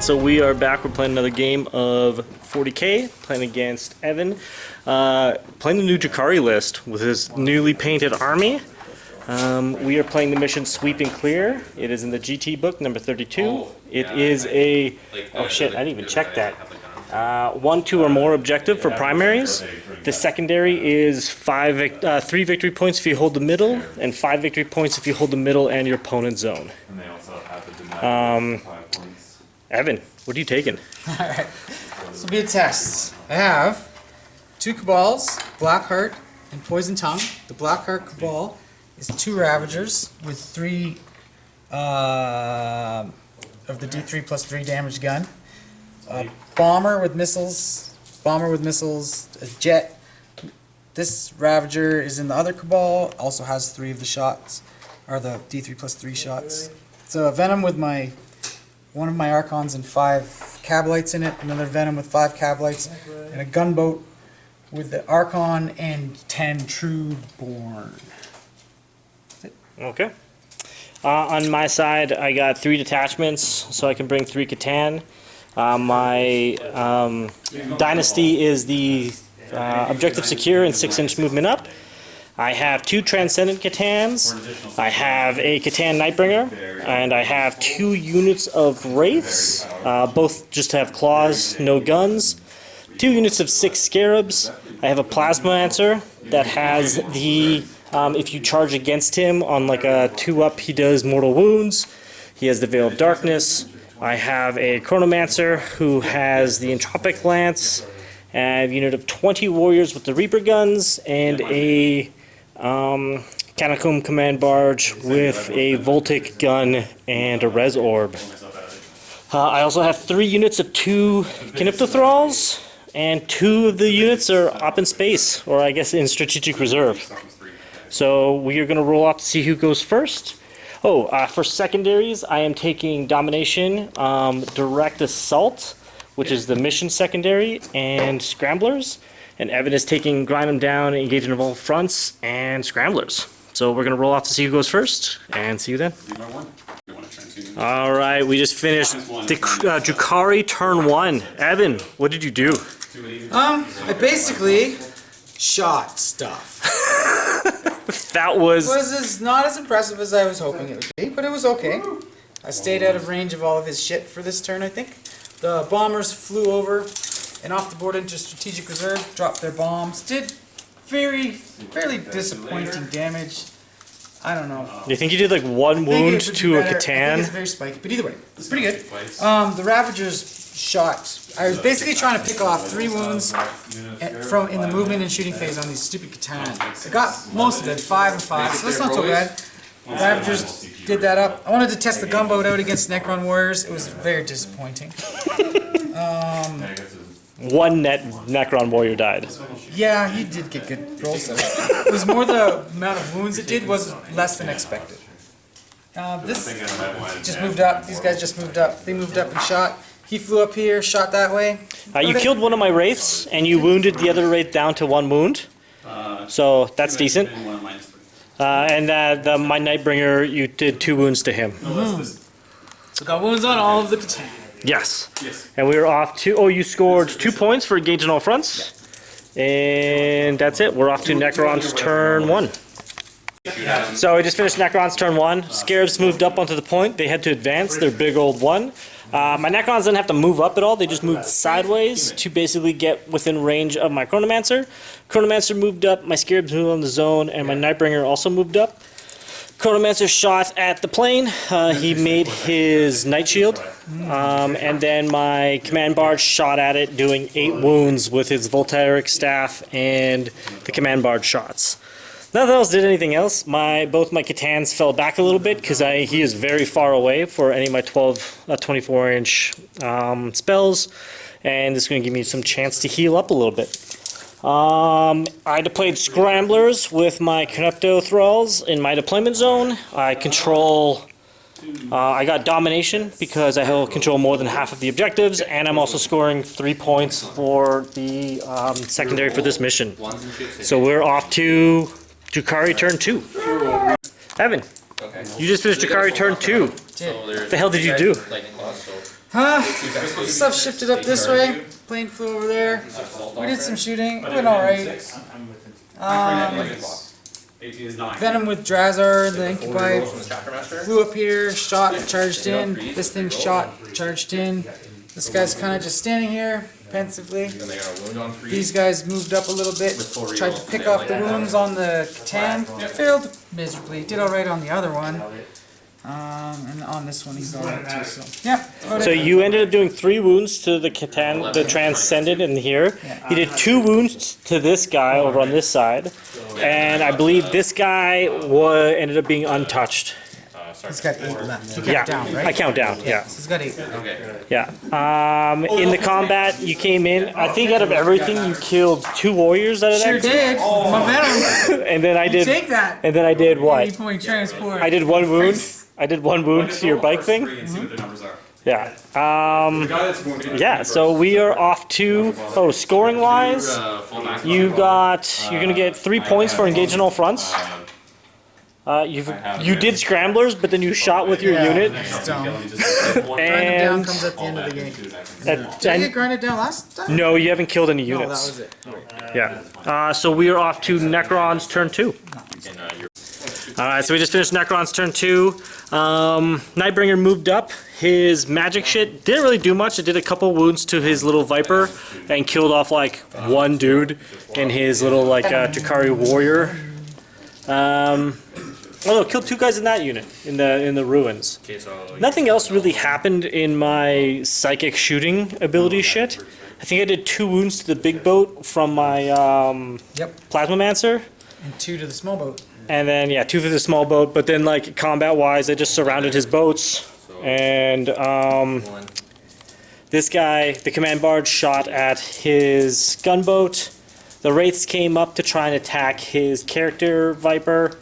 Alright, so we are back. We're playing another game of 40k, playing against Evan. Playing the new Drukhari list with his newly painted army. We are playing the mission Sweep and Clear. It is in the GT book, number 32. It is a... Oh shit, I didn't even check that. 1, 2 or more objective for primaries. The secondary is 3 victory points if you hold the middle, and 5 victory points if you hold the middle and your opponent's zone. Evan, what are you taking? Alright, this will be a test. I have 2 Cabals, Blackheart, and Poison Tongue. The Blackheart Cabal is 2 Ravagers with 3 of the D3 plus 3 damage gun. Bomber with missiles, a jet. This Ravager is in the other Cabal, also has 3 of the shots, or the D3 plus 3 shots. So a Venom with one of my Archons and 5 Cabalites in it, another Venom with 5 Cabalites, and a Gunboat with the Archon and 10 Trueborn. Okay. On my side, I got 3 detachments, so I can bring 3 Catan. My Dynasty is the objective secure and 6-inch movement up. I have 2 Transcendent Catans, I have a Catan Nightbringer, and I have 2 units of Wraiths, both just have claws, no guns. 2 units of 6 Scarabs. I have a Plasmancer that has the, if you charge against him on like a 2-up, he does mortal wounds. He has the Veil of Darkness. I have a Chronomancer who has the Entropic Lance, a unit of 20 warriors with the Reaper guns, and a Catacomb Command Barge with a Voltic gun and a Res Orb. I also have 3 units of 2 Canipto Thralls, and 2 of the units are up in space, or I guess in strategic reserve. So we are going to roll off to see who goes first. For secondaries, I am taking Domination, Direct Assault, which is the mission secondary, and Scramblers. And Evan is taking Grind Them Down, Engaging of All Fronts, and Scramblers. So we're going to roll off to see who goes first, and see you then. Alright, we just finished Drukhari Turn 1. Evan, what did you do? I basically shot stuff. That was... It was not as impressive as I was hoping it would be, but it was okay. I stayed out of range of all of his shit for this turn, I think. The bombers flew over and off the board into strategic reserve, dropped their bombs, did fairly disappointing damage. I don't know. You think you did like 1 wound to a Catan? I think it's very spiky, but either way, it's pretty good. The Ravagers shot. I was basically trying to pick off 3 wounds in the movement and shooting phase on these stupid Catan. I got most of it, 5 and 5, so that's not so bad. The Ravagers did that up. I wanted to test the Gunboat out against Necron Warriors. It was very disappointing. 1 Necron Warrior died. Yeah, he did get good rolls though. It was more the amount of wounds it did was less than expected. This just moved up. These guys just moved up. They moved up and shot. He flew up here, shot that way. You killed one of my Wraiths, and you wounded the other Wraith down to 1 wound. So that's decent. And my Nightbringer, you did 2 wounds to him. So got wounds on all of the Catan. Yes. And we were off to... Oh, you scored 2 points for engaging all fronts. And that's it. We're off to Necrons Turn 1. So we just finished Necrons Turn 1. Scarabs moved up onto the point. They had to advance their big old 1. My Necrons didn't have to move up at all. They just moved sideways to basically get within range of my Chronomancer. Chronomancer moved up. My Scarabs moved on the zone. And my Nightbringer also moved up. Chronomancer shot at the plane. He made his Night Shield. And then my Command Barge shot at it, doing 8 wounds with his Voltaic Staff and the Command Barge shots. Nothing else did anything else. Both my Catans fell back a little bit because he is very far away for any of my 24-inch spells. And this is going to give me some chance to heal up a little bit. I deployed Scramblers with my Canipto Thralls in my deployment zone. I got Domination because I control more than half of the objectives, and I'm also scoring 3 points for the secondary for this mission. So we're off to Drukhari Turn 2. Evan, you just finished Drukhari Turn 2. What the hell did you do? Stuff shifted up this way. Plane flew over there. We did some shooting. It went alright. Venom with Drazar, the Incubi. Flew up here, shot, charged in. This thing shot, charged in. This guy's kind of just standing here, pensively. These guys moved up a little bit, tried to pick off the wounds on the Catan. Failed miserably. Did alright on the other one. And on this one he's alright too, so yeah. So you ended up doing 3 wounds to the Catan, the Transcendent in here. He did 2 wounds to this guy over on this side. And I believe this guy ended up being untouched. He's got 8 left. You count down, right? I count down, yeah. So he's got 8. Yeah. In the combat, you came in. I think out of everything, you killed 2 warriors out of that. Sure did. My Venom. And then I did. Take that. And then I did what? 80-point transport. I did 1 wound. I did 1 wound to your bike thing. Yeah. Yeah. So we are off to. Oh, scoring wise, you're gonna get 3 points for engaging all fronts. You did scramblers, but then you shot with your unit. Grinded down comes at the end of the game. Did I get grinded down last time? No, you haven't killed any units. No, that was it. Yeah. So we are off to Necrons Turn 2. Alright, so we just finished Necrons Turn 2. Nightbringer moved up. His magic shit didn't really do much. It did a couple wounds to his little Viper and killed off like 1 dude in his little like Drukhari warrior. Oh no, killed 2 guys in that unit in the ruins. Nothing else really happened in my psychic shooting ability shit. I think I did 2 wounds to the big boat from my Plasmamancer. And 2 to the small boat. And then, yeah, 2 for the small boat, but then, like, combat-wise, I just surrounded his boats, and, this guy, the command barge, shot at his gunboat. The Wraiths came up to try and attack his character, Viper,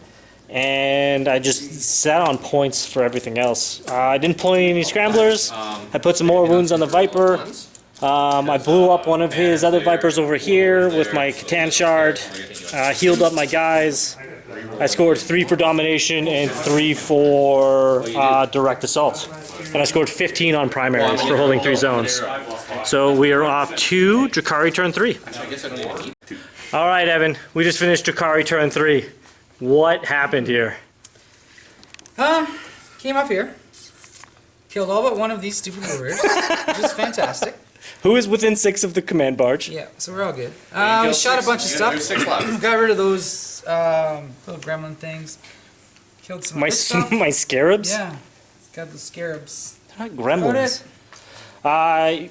and I just sat on points for everything else. I didn't play any scramblers. I put some more wounds on the Viper. I blew up one of his other Vipers over here with my Catan shard, healed up my guys. I scored 3 for domination and 3 for direct assault. And I scored 15 on primaries for holding 3 zones. So we are off to Drukhari Turn 3. Alright, Evan, we just finished Drukhari Turn 3. What happened here? Came up here. Killed all but one of these stupid warriors, which is fantastic. Who is within 6 of the command barge? Yeah, so we're all good. We shot a bunch of stuff. Got rid of those little gremlin things. Killed some my stuff. my scarabs? Yeah, got the scarabs. They're not gremlins.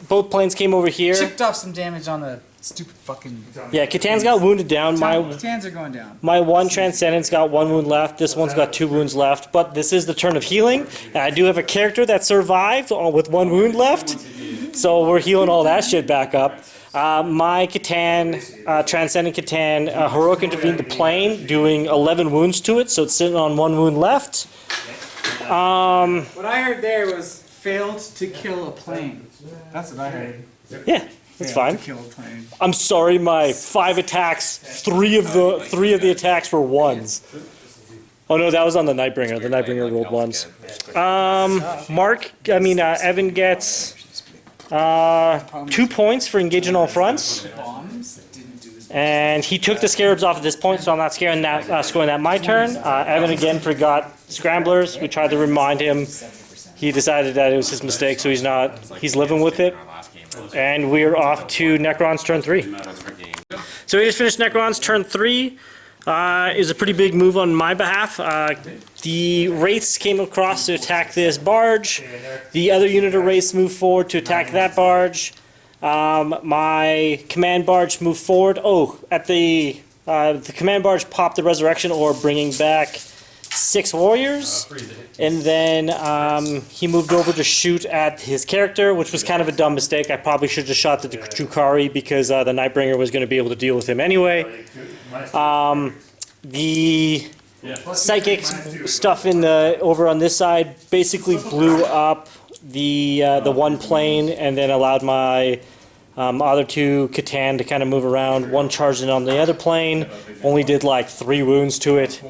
Both planes came over here. Chipped off some damage on the stupid fucking... Yeah, Catan's got wounded down. Catans are going down. My one Transcendent's got 1 wound left. This one's got 2 wounds left. But this is the turn of healing. And I do have a character that survived with 1 wound left. So we're healing all that shit back up. My Catan, Transcendent Catan, heroic intervened the plane, doing 11 wounds to it. So it's sitting on 1 wound left. What I heard there was failed to kill a plane. That's what I heard. Yeah. That's fine. To kill a plane. I'm sorry, my 5 attacks, 3 of the attacks were 1s. Oh no, that was on the Nightbringer. The Nightbringer rolled 1s. Evan gets 2 points for engaging all fronts. And he took the scarabs off at this point, so I'm not scoring that my turn. Evan again forgot scramblers. We tried to remind him. He decided that it was his mistake, so he's living with it. And we're off to Necrons Turn 3. So we just finished Necrons Turn 3. Is a pretty big move on my behalf. The Wraiths came across to attack this barge. The other unit of Wraiths moved forward to attack that barge. My command barge moved forward. Oh, at the command barge popped the resurrection orb, bringing back 6 warriors, and then he moved over to shoot at his character, which was kind of a dumb mistake. I probably should have shot the Drukhari because the Nightbringer was going to be able to deal with him anyway. The psychic stuff over on this side basically blew up the 1 plane, and then allowed my other 2 Catan to kind of move around. 1 charged in on the other plane, only did like 3 wounds to it.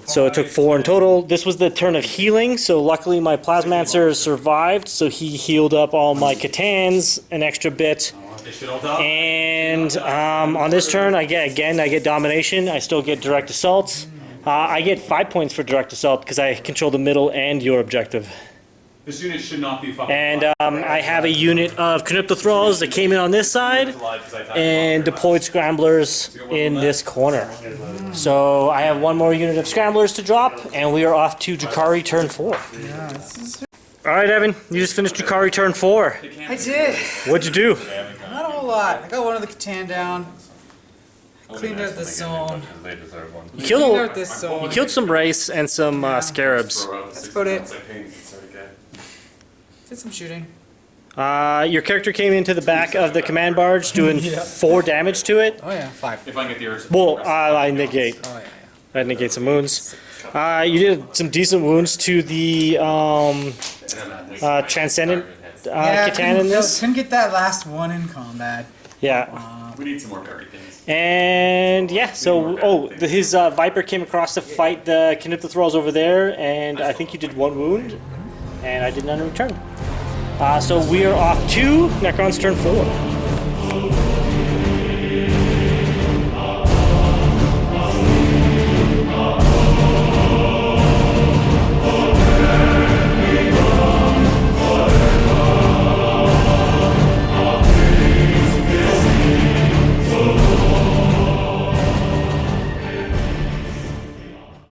So it took 4 in total. This was the turn of healing, so luckily my Plasmancer survived, so he healed up all my Catans an extra bit. And on this turn, I get Domination. I still get Direct Assault. I get 5 points for Direct Assault because I control the middle and your objective. This unit should not be fucking. And I have a unit of Canopta Thralls that came in on this side and deployed Scramblers in this corner. So I have one more unit of Scramblers to drop, and we are off to Drukhari turn 4. Alright, Evan, you just finished Drukhari turn 4. I did. What'd you do? Not a whole lot. I got one of the Catan down. Cleaned out this zone. You You killed some Race and some Scarabs. That's about it. Did some shooting. Your character came into the back of the command barge doing 4 damage to it. Oh yeah, 5. If I get the Ursa. Well, I negate. Oh I negate some wounds. You did some decent wounds to the Transcendent Catan in this. Couldn't get that last one in combat. Yeah. We need some more berry things. And yeah, so his Viper came across to fight the Canopta Thralls over there, and I think you did 1 wound, and I did none in return. So we are off to Necrons Turn 4.